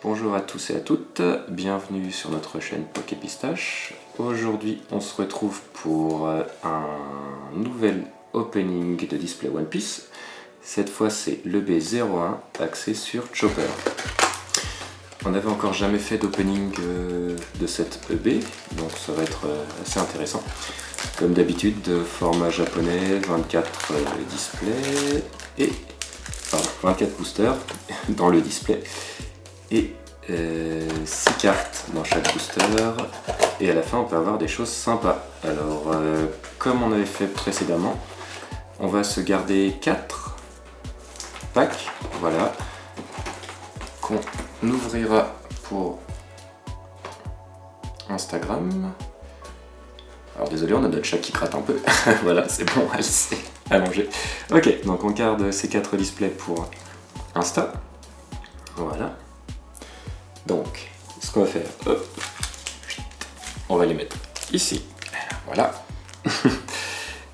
Bonjour à tous et à toutes, bienvenue sur notre chaîne Poképistache. Aujourd'hui on se retrouve pour un nouvel opening de display One Piece. Cette fois c'est le B01 axé sur Chopper. On n'avait encore jamais fait d'opening de cette EB, donc ça va être assez intéressant. Comme d'habitude, format japonais, 24 displays et 24 boosters dans le display et 6 cartes dans chaque booster, et à la fin on peut avoir des choses sympas. Alors comme on avait fait précédemment, on va se garder 4 packs, voilà, qu'on ouvrira pour Instagram. Alors désolé, on a notre chat qui gratte un peu. Voilà, c'est bon, elle s'est allongée. Ok, donc on garde ces 4 displays pour Insta. Voilà. Donc, ce qu'on va faire, hop, on va les mettre ici. Voilà.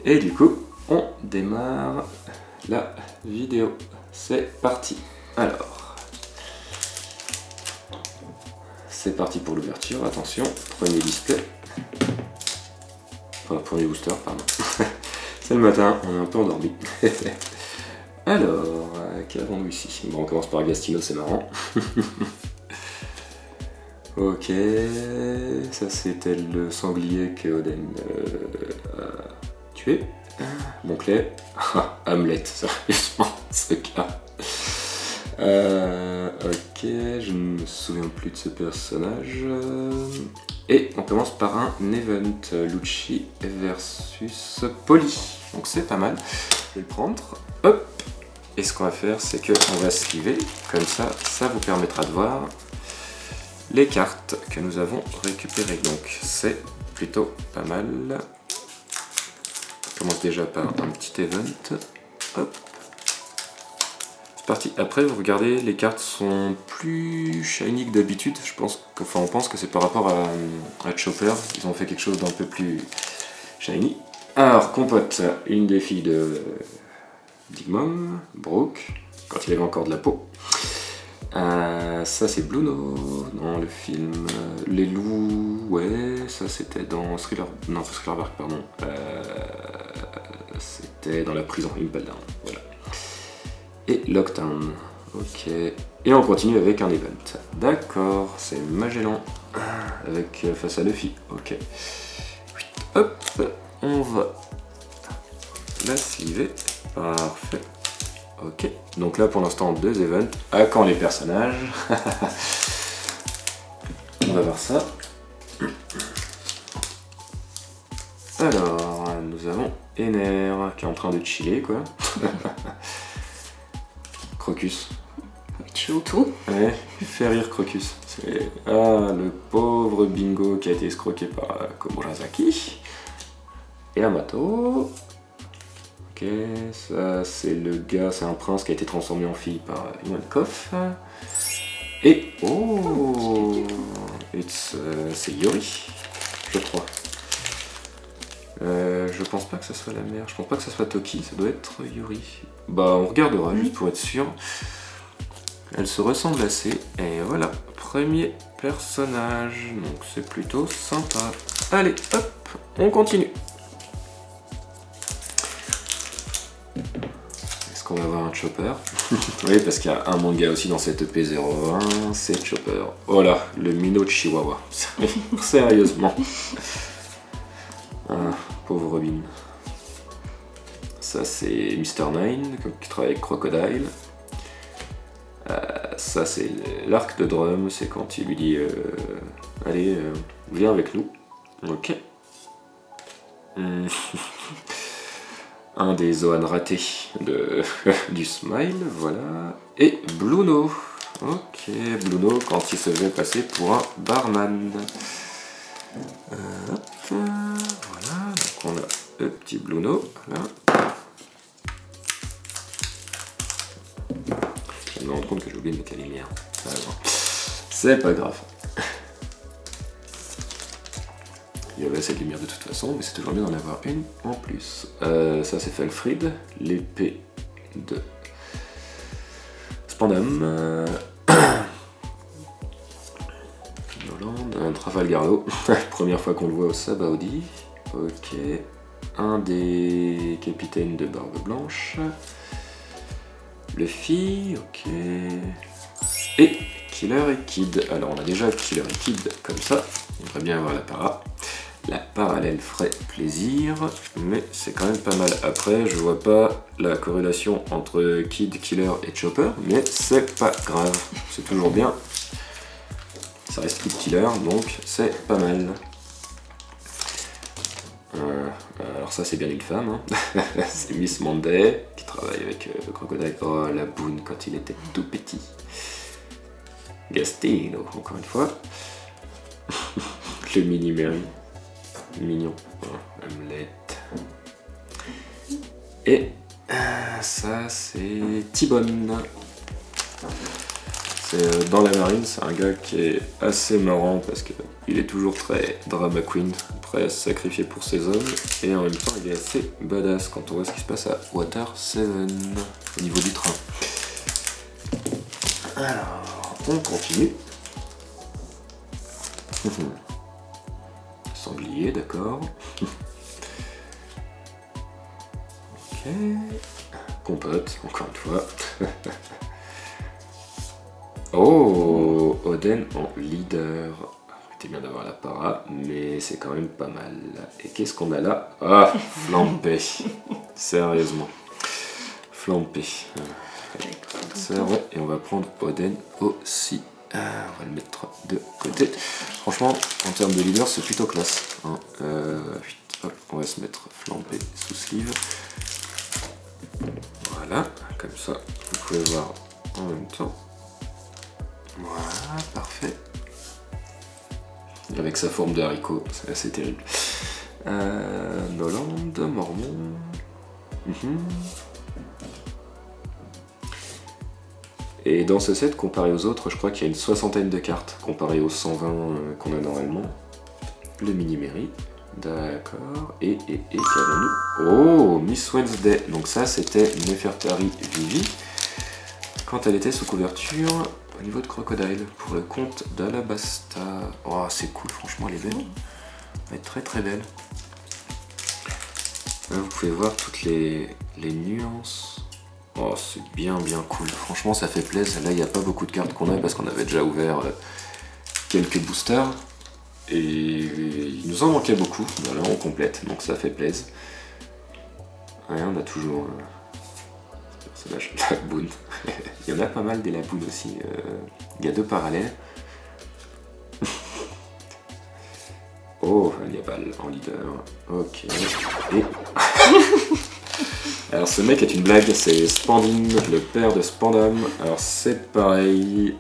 Et du coup, on démarre la vidéo. C'est parti. Alors, c'est parti pour l'ouverture. Attention, premier display. Enfin, premier booster, pardon. C'est le matin, on est un peu endormi. Alors, qu'avons-nous ici? Bon, on commence par Gastino, c'est marrant. Ok, ça c'était le sanglier que Oden a tué. Moncler. Hamlet, sérieusement, ce gars. Ok, je ne me souviens plus de ce personnage. Et on commence par un event, Lucci versus Polly. Donc c'est pas mal. Je vais le prendre. Hop. Et ce qu'on va faire, c'est qu'on va sliver. Comme ça, ça vous permettra de voir les cartes que nous avons récupérées. Donc c'est plutôt pas mal. On commence déjà par un petit event. Hop. C'est parti. Après, vous regardez, les cartes sont plus shiny que d'habitude. On pense que c'est par rapport à Chopper. Ils ont fait quelque chose d'un peu plus shiny. Alors, compote, une des filles de Digmon, Brooke, quand il avait encore de la peau. Ça c'est Bluno dans le film Les Loups, ouais, ça c'était dans Thriller, non pas Thriller Bark, pardon, c'était dans la prison, Impel Down, voilà. Et Lockdown, ok, et on continue avec un event, d'accord, c'est Magellan, avec face à Luffy, ok. Hop, on va la sliver, parfait. Ok, donc là pour l'instant 2 events. À quand les personnages? On va voir ça. Alors, nous avons Ener qui est en train de chiller quoi. Crocus. Chill tout. Ouais, fait rire Crocus. Le pauvre Bingo qui a été escroqué par Komurasaki. Et Amato. Ok, ça c'est le gars, c'est un prince qui a été transformé en fille par Ivankov. Et oh, c'est Yori, je crois. Je pense pas que ça soit la mère, je pense pas que ça soit Toki, ça doit être Yori. Bah on regardera juste pour être sûr. Elle se ressemble assez, et voilà, premier personnage, donc c'est plutôt sympa. Allez, hop, on continue. On va avoir un Chopper. Oui, parce qu'il y a un manga aussi dans cette EP01, c'est Chopper. Oh là, le Mino de Chihuahua. Sérieusement. Pauvre Robin. Ça, c'est Mr. Nine, qui travaille avec Crocodile. Ça, c'est l'arc de Drum, c'est quand il lui dit allez, viens avec nous. Ok. Un des Zoan ratés du Smile, voilà. Et Bluno. Ok, Bluno quand il se fait passer pour un barman. Voilà, donc on a le petit Bluno, là. Je me rends compte que j'ai oublié de mettre la lumière. C'est pas grave. Il y avait assez de lumière de toute façon, mais c'est toujours bien d'en avoir une en plus. Ça c'est Felfrid, l'épée de Spandam. Trafalgarlo, première fois qu'on le voit au Sabaody. Ok, un des capitaines de Barbe Blanche. Luffy, ok. Et Killer et Kid. Alors on a déjà Killer et Kid comme ça. On aimerait bien avoir la para. La parallèle ferait plaisir, mais c'est quand même pas mal. Après, je vois pas la corrélation entre Kid, Killer et Chopper, mais c'est pas grave. C'est toujours bien. Ça reste Kid Killer, donc c'est pas mal. Alors ça c'est bien une femme, hein. C'est Miss Monday qui travaille avec Crocodile. Oh la boune quand il était tout petit. Gastino, encore une fois. Le mini Mary. Mignon. Oh, Hamlet. Et ça c'est T-Bone. Dans la marine, c'est un gars qui est assez marrant parce qu'il est toujours très drama queen, prêt à se sacrifier pour ses hommes, et en même temps il est assez badass quand on voit ce qui se passe à Water 7 au niveau du train. Alors, on continue. Sanglier, d'accord. Ok. Compote, encore une fois. Oh, Oden en leader. C'était bien d'avoir la para, mais c'est quand même pas mal. Et qu'est-ce qu'on a là? Ah, Flampé. Sérieusement. Flampé. Ça, ouais. Et on va prendre Oden aussi. On va le mettre de côté. Franchement, en termes de leader, c'est plutôt classe. Hein. Hop, on va se mettre Flampé sous sleeve. Voilà, comme ça, vous pouvez voir en même temps. Voilà, parfait. Avec sa forme de haricot, c'est assez terrible. Noland, Mormon. Et dans ce set, comparé aux autres, je crois qu'il y a une 60aine de cartes, comparé aux 120 qu'on a normalement. Le mini-mairie, d'accord. Et qu'avons-nous? Oh, Miss Wednesday. Donc ça, c'était Nefertari Vivi, quand elle était sous couverture au niveau de Crocodile, pour le compte d'Alabasta. Oh, c'est cool, franchement, elle est belle. Elle est très très belle. Là, vous pouvez voir toutes les nuances. Oh, c'est bien cool. Franchement, ça fait plaisir. Là, il n'y a pas beaucoup de cartes qu'on a parce qu'on avait déjà ouvert quelques boosters. Et il nous en manquait beaucoup. Voilà, on complète. Donc ça fait plaisir. Ouais, on a toujours personnage Laboon. Il y en a pas mal des Laboon aussi. Il y a deux parallèles. Oh, Hannibal en leader. Ok. Et... Alors ce mec est une blague, c'est Spandin, le père de Spandam. Alors c'est pareil.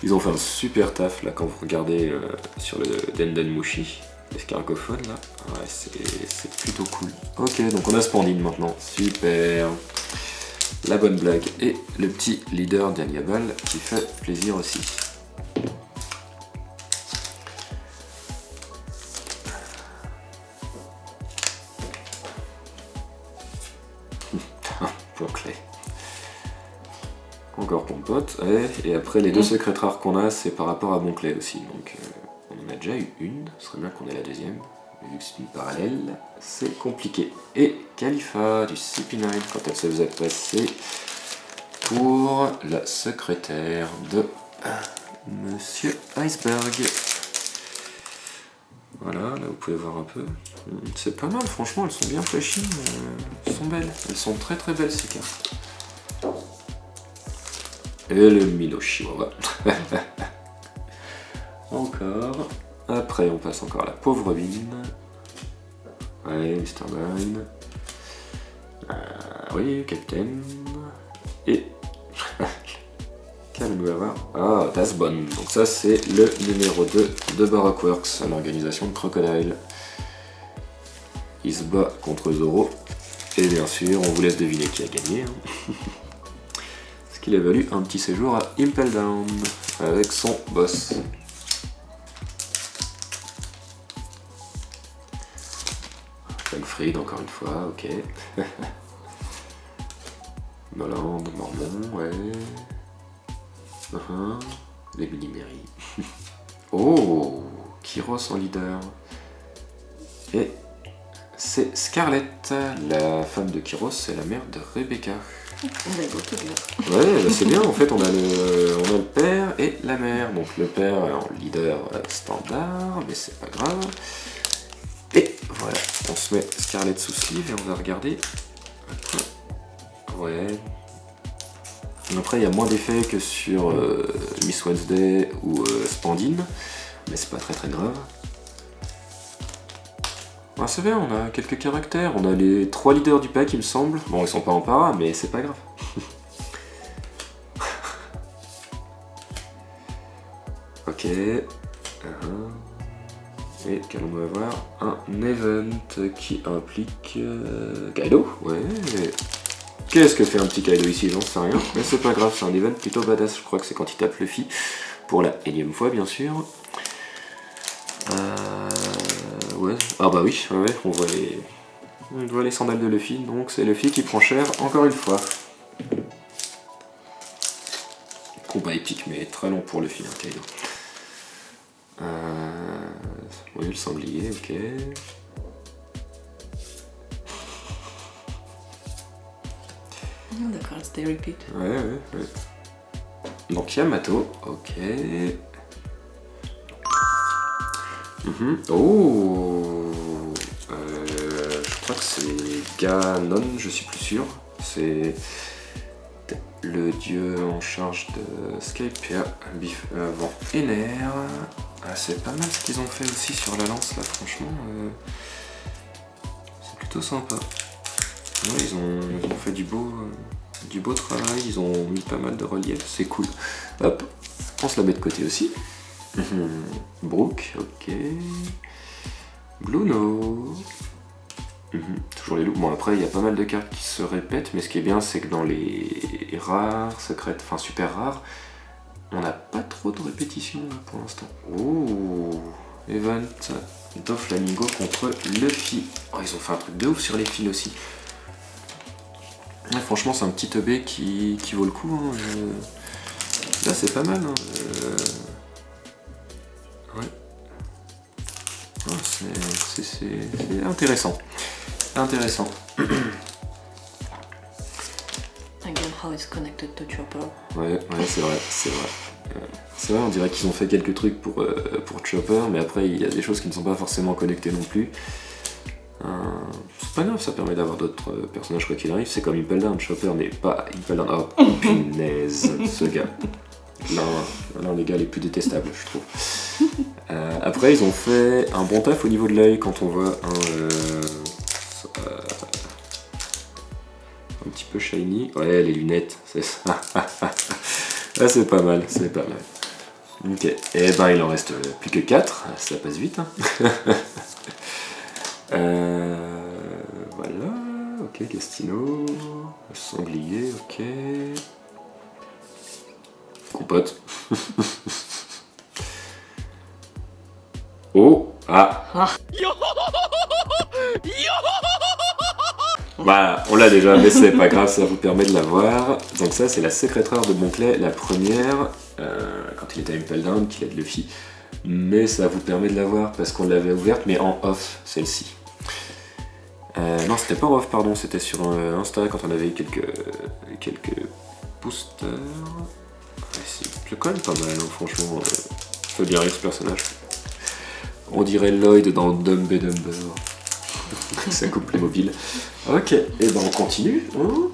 Ils ont fait un super taf là quand vous regardez sur le Denden Mushi. L'escargophone là. Ouais, c'est plutôt cool. Ok, donc on a Spandin maintenant. Super. La bonne blague. Et le petit leader d'Hannibal qui fait plaisir aussi. Clé. Encore Compote, et après les deux secrètes rares qu'on a, c'est par rapport à Bonclay aussi, donc on en a déjà eu une, ce serait bien qu'on ait la deuxième, mais vu que c'est une parallèle, c'est compliqué. Et Khalifa du CP9, quand elle se faisait passer pour la secrétaire de Monsieur Iceberg. Voilà, là vous pouvez voir un peu. C'est pas mal, franchement, elles sont bien flashy, elles sont belles. Elles sont très très belles ces cartes. Et le Mino Chihuahua. Encore. Après, on passe encore à la pauvre Robin. Ouais, Mr. Mine. Oui, Capitaine. Et... Ah, Dasbon. Donc ça c'est le numéro 2 de Baroque Works, l'organisation de Crocodile. Il se bat contre Zoro. Et bien sûr, on vous laisse deviner qui a gagné. Hein. Ce qui lui a valu un petit séjour à Impel Down avec son boss. Fried encore une fois, ok. Noland, Mormon, ouais. Les mini-mairies. Oh, Kyros en leader. Et c'est Scarlett, la femme de Kyros, c'est la mère de Rebecca. On a beaucoup de là. Ouais, bah c'est bien, en fait on a le père et la mère. Donc le père en leader standard, mais c'est pas grave. Et voilà, on se met Scarlett sous sleeve et on va regarder. Ouais. Après il y a moins d'effets que sur Miss Wednesday ou Spandine, mais c'est pas très grave. Ah, c'est bien, on a quelques caractères, on a les 3 leaders du pack il me semble. Bon, ils sont pas en para, mais c'est pas grave. Ok. Et qu'allons-nous avoir? Un event qui implique Kaido. Ouais. Qu'est-ce que fait un petit Kaido ici? J'en sais rien. Mais c'est pas grave, c'est un event plutôt badass. Je crois que c'est quand il tape Luffy. Pour la énième fois, bien sûr. Ouais. Ah bah oui, ouais, on voit les sandales de Luffy. Donc c'est Luffy qui prend cher encore une fois. Combat épique, mais très long pour Luffy, hein, Kaido. Oui, le sanglier, ok. D'accord, c'était repeat. Ouais. Donc Yamato, ok. Oh, je crois que c'est Ganon, je suis plus sûr. C'est le dieu en charge de Skypiea, avant Ener. Ah, c'est pas mal ce qu'ils ont fait aussi sur la lance là, franchement. C'est plutôt sympa. Ouais, ils ont fait du beau travail, ils ont mis pas mal de relief, c'est cool. Hop, on se la met de côté aussi. Brooke, ok. Bluno. Toujours les loups. Bon, après, il y a pas mal de cartes qui se répètent, mais ce qui est bien, c'est que dans les rares, secrètes, enfin super rares, on n'a pas trop de répétitions là, pour l'instant. Oh, Event Doflamingo contre Luffy. Oh, ils ont fait un truc de ouf sur les fils aussi. Ouais, franchement, c'est un petit EB qui vaut le coup. Hein. Là, c'est pas mal. Hein. Ouais. Oh, c'est intéressant. Intéressant. Again, how it's connected to Chopper. Ouais, c'est vrai. C'est vrai, on dirait qu'ils ont fait quelques trucs pour Chopper, mais après, il y a des choses qui ne sont pas forcément connectées non plus. C'est pas grave, ça permet d'avoir d'autres personnages quoi qu'il arrive. C'est comme Impel Down, Chopper n'est pas Impel Down. Oh, punaise, ce gars. L'un des gars les plus détestables, je trouve. Après, ils ont fait un bon taf au niveau de l'œil quand on voit un petit peu shiny. Ouais, les lunettes, c'est ça. Ah, c'est pas mal. Ok, et ben il en reste plus que 4, ça passe vite. Hein. Voilà, ok, Gastino, le sanglier, ok. Compote. Oh, ah. Voilà, on l'a déjà, mais c'est pas grave, ça vous permet de la voir. Donc ça, c'est la secrétaire de Monclay, la première, quand il était à Impel Down, qu'il aide Luffy. Mais ça vous permet de la voir parce qu'on l'avait ouverte, mais en off, celle-ci. Non, c'était pas en off, pardon, c'était sur Insta quand on avait eu quelques boosters. Ouais, c'est quand même pas mal, hein, franchement. Ça fait bien rire ce personnage. On dirait Lloyd dans Dumb and Dumber. Ça coupe les mobiles. Ok, et ben on continue. Hein,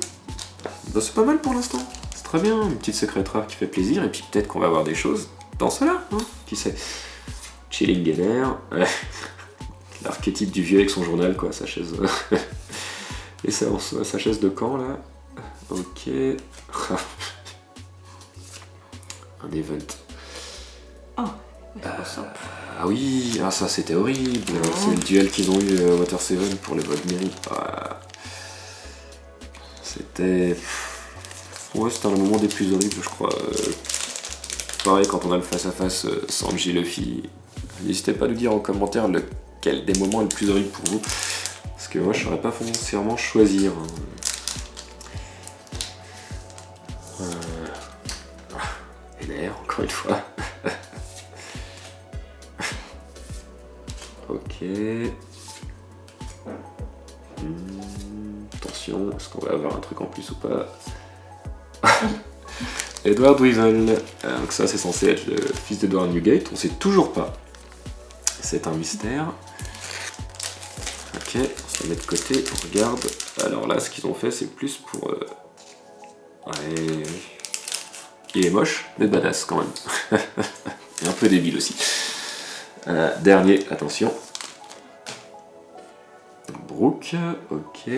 ben, c'est pas mal pour l'instant. C'est très bien, une petite secrète rare qui fait plaisir. Et puis peut-être qu'on va avoir des choses dans cela. Hein, qui sait. Chilling Gainer. L'archétype du vieux avec son journal, quoi, sa chaise. Et sa chaise de camp, là. Ok. Un event. Oh, what's up? Ah oui, ah, ça c'était horrible. C'est le duel qu'ils ont eu Water 7 pour le Vodmiri. Ah. C'était. Ouais, c'était un moment des plus horribles, je crois. Pareil, quand on a le face-à-face Sanji Luffy, n'hésitez pas à nous dire en commentaire lequel des moments est le plus horrible pour vous. Parce que moi, je ne saurais pas foncièrement choisir. NR, encore une fois. Ok. Attention, est-ce qu'on va avoir un truc en plus ou pas? Edward Weevil. Donc ça c'est censé être le fils d'Edward Newgate, on sait toujours pas. C'est un mystère. Ok, on se la met de côté, on regarde. Alors là ce qu'ils ont fait c'est plus pour... Ouais... Il est moche, mais badass quand même. Et un peu débile aussi. Dernier, attention. Brooke, ok.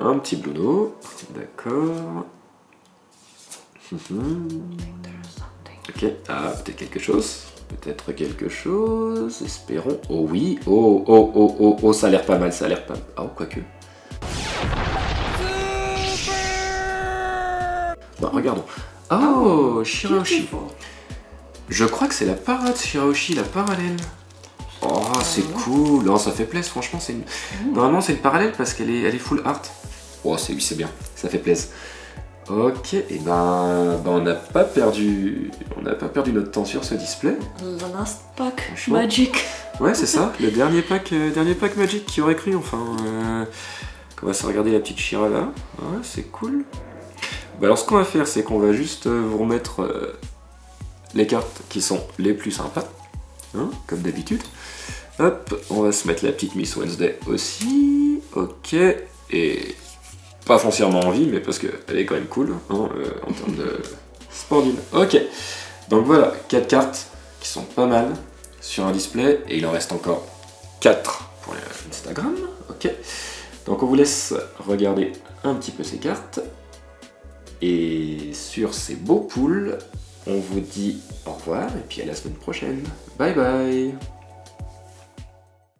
Un petit Bluno, d'accord. Ok, ah, peut-être quelque chose. Peut-être quelque chose, espérons. Oh oui, oh, ça a l'air pas mal, ça a l'air pas mal. Oh, quoique. Bah, regardons. Oh, Shirahoshi. Je crois que c'est la parade Shirahoshi, la parallèle. Oh, c'est cool. Non, ça fait plaisir, franchement. C'est une... Normalement, c'est une parallèle parce qu'elle est full art. Oh, c'est bien, ça fait plaisir. Ok, et ben on n'a pas perdu notre temps sur ce display. The last pack Magic. Ouais, c'est ça, le dernier pack Magic, qui aurait cru, enfin. On va se regarder la petite Shira là. Ouais, c'est cool. Bah alors, ce qu'on va faire, c'est qu'on va juste vous remettre les cartes qui sont les plus sympas, hein, comme d'habitude. Hop, on va se mettre la petite Miss Wednesday aussi. Ok, et pas foncièrement envie, mais parce qu'elle est quand même cool, hein, en termes de Sportine. Ok, donc voilà, 4 cartes qui sont pas mal sur un display, et il en reste encore 4 pour Instagram. Ok, donc on vous laisse regarder un petit peu ces cartes, et sur ces beaux pools, on vous dit au revoir, et puis à la semaine prochaine. Bye bye.